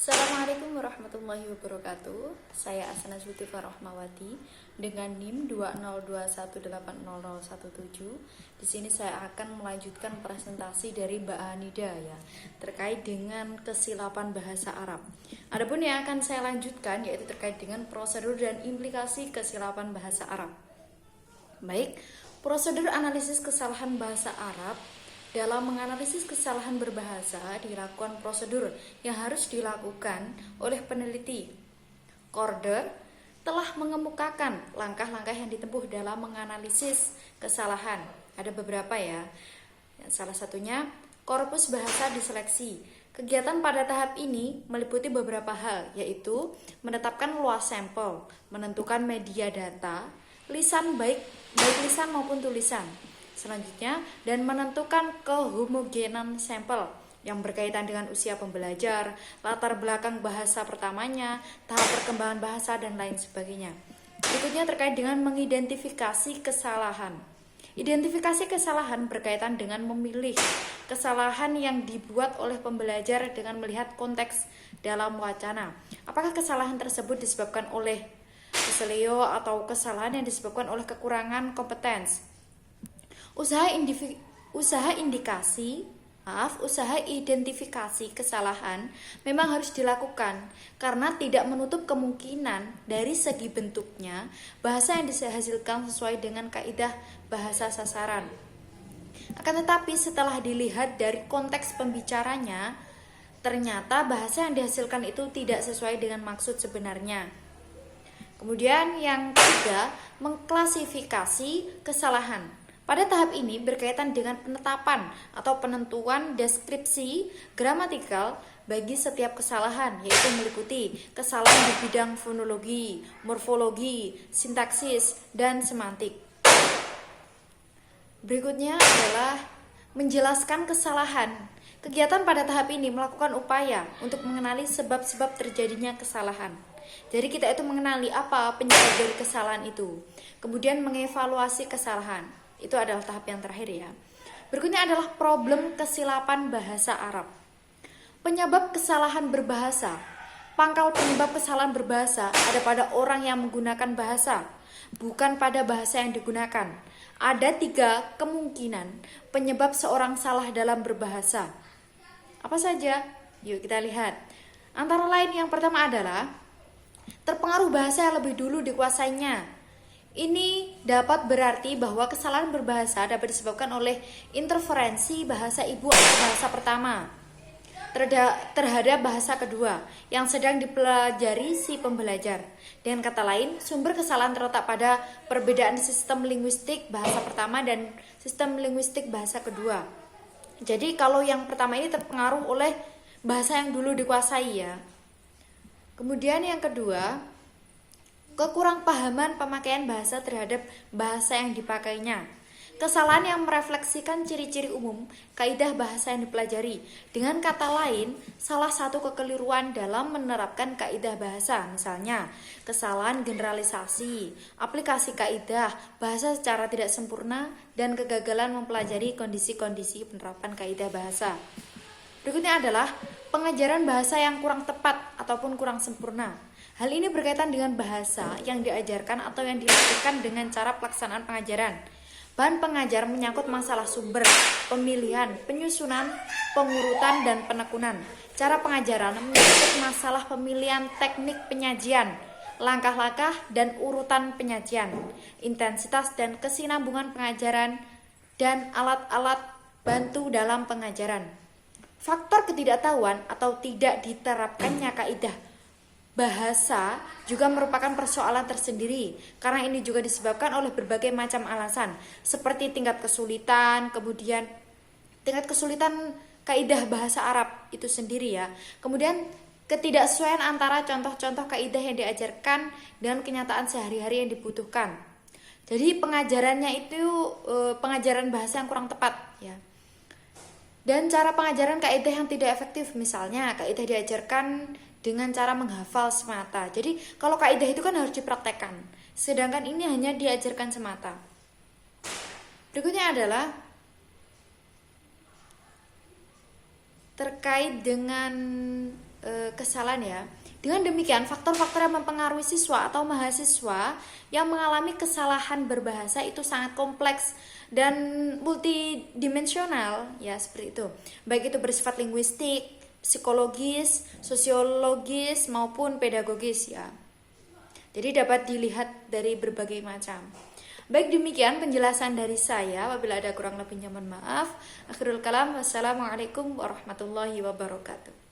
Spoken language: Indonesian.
Assalamualaikum warahmatullahi wabarakatuh. Saya Asana Zultifa Rohmawati dengan NIM 202180017. Di sini saya akan melanjutkan presentasi dari Mbak Anida ya, terkait dengan kesilapan bahasa Arab. Adapun yang akan saya lanjutkan yaitu terkait dengan prosedur dan implikasi kesilapan bahasa Arab. Baik, prosedur analisis kesalahan bahasa Arab. Dalam menganalisis kesalahan berbahasa, dilakukan prosedur yang harus dilakukan oleh peneliti. Corder telah mengemukakan langkah-langkah yang ditempuh dalam menganalisis kesalahan. Ada beberapa ya. Salah satunya, korpus bahasa diseleksi. Kegiatan pada tahap ini meliputi beberapa hal, yaitu menetapkan luas sampel, menentukan media data, lisan baik lisan maupun tulisan. Selanjutnya, dan menentukan kehomogenan sampel yang berkaitan dengan usia pembelajar, latar belakang bahasa pertamanya, tahap perkembangan bahasa, dan lain sebagainya. Berikutnya terkait dengan mengidentifikasi kesalahan. Identifikasi kesalahan berkaitan dengan memilih kesalahan yang dibuat oleh pembelajar dengan melihat konteks dalam wacana. Apakah kesalahan tersebut disebabkan oleh keseleo atau kesalahan yang disebabkan oleh kekurangan kompetensi? Usaha identifikasi kesalahan memang harus dilakukan karena tidak menutup kemungkinan dari segi bentuknya bahasa yang dihasilkan sesuai dengan kaidah bahasa sasaran. Akan tetapi setelah dilihat dari konteks pembicaranya, ternyata bahasa yang dihasilkan itu tidak sesuai dengan maksud sebenarnya. Kemudian yang ketiga, mengklasifikasi kesalahan. Pada tahap ini berkaitan dengan penetapan atau penentuan deskripsi gramatikal bagi setiap kesalahan, yaitu meliputi kesalahan di bidang fonologi, morfologi, sintaksis, dan semantik. Berikutnya adalah menjelaskan kesalahan. Kegiatan pada tahap ini melakukan upaya untuk mengenali sebab-sebab terjadinya kesalahan. Jadi kita itu mengenali apa penyebab dari kesalahan itu. Kemudian mengevaluasi kesalahan. Itu adalah tahap yang terakhir ya. Berikutnya adalah problem kesilapan bahasa Arab. Penyebab kesalahan berbahasa. Pangkal penyebab kesalahan berbahasa ada pada orang yang menggunakan bahasa, bukan pada bahasa yang digunakan. Ada 3 kemungkinan penyebab seorang salah dalam berbahasa. Apa saja? Yuk kita lihat. Antara lain yang pertama adalah terpengaruh bahasa yang lebih dulu dikuasainya. Ini dapat berarti bahwa kesalahan berbahasa dapat disebabkan oleh interferensi bahasa ibu atau bahasa pertama terhadap bahasa kedua yang sedang dipelajari si pembelajar. Dengan kata lain, sumber kesalahan terletak pada perbedaan sistem linguistik bahasa pertama dan sistem linguistik bahasa kedua. Jadi kalau yang pertama ini terpengaruh oleh bahasa yang dulu dikuasai ya. Kemudian yang kedua, kekurangpahaman pemakaian bahasa terhadap bahasa yang dipakainya. Kesalahan yang merefleksikan ciri-ciri umum kaidah bahasa yang dipelajari. Dengan kata lain, salah satu kekeliruan dalam menerapkan kaidah bahasa, misalnya kesalahan generalisasi, aplikasi kaidah bahasa secara tidak sempurna, dan kegagalan mempelajari kondisi-kondisi penerapan kaidah bahasa. Berikutnya adalah pengajaran bahasa yang kurang tepat ataupun kurang sempurna. Hal ini berkaitan dengan bahasa yang diajarkan atau yang dilakukan dengan cara pelaksanaan pengajaran. Bahan pengajar menyangkut masalah sumber, pemilihan, penyusunan, pengurutan, dan penekunan. Cara pengajaran menyangkut masalah pemilihan teknik penyajian, langkah-langkah dan urutan penyajian, intensitas dan kesinambungan pengajaran, dan alat-alat bantu dalam pengajaran. Faktor ketidaktahuan atau tidak diterapkannya kaidah bahasa juga merupakan persoalan tersendiri karena ini juga disebabkan oleh berbagai macam alasan seperti tingkat kesulitan, kemudian tingkat kesulitan kaidah bahasa Arab itu sendiri ya. Kemudian ketidaksesuaian antara contoh-contoh kaidah yang diajarkan dengan kenyataan sehari-hari yang dibutuhkan. Jadi pengajarannya itu pengajaran bahasa yang kurang tepat ya. Dan cara pengajaran kaidah yang tidak efektif, misalnya kaidah diajarkan dengan cara menghafal semata. Jadi kalau kaidah itu kan harus dipraktekkan, sedangkan ini hanya diajarkan semata. Berikutnya adalah terkait dengan kesalahan ya. Dengan demikian, faktor-faktor yang mempengaruhi siswa atau mahasiswa yang mengalami kesalahan berbahasa itu sangat kompleks dan multidimensional ya, seperti itu. Baik itu bersifat linguistik, psikologis, sosiologis maupun pedagogis ya. Jadi dapat dilihat dari berbagai macam. Baik, demikian penjelasan dari saya. Apabila ada kurang lebihnya mohon maaf. Akhirul kalam, wassalamualaikum warahmatullahi wabarakatuh.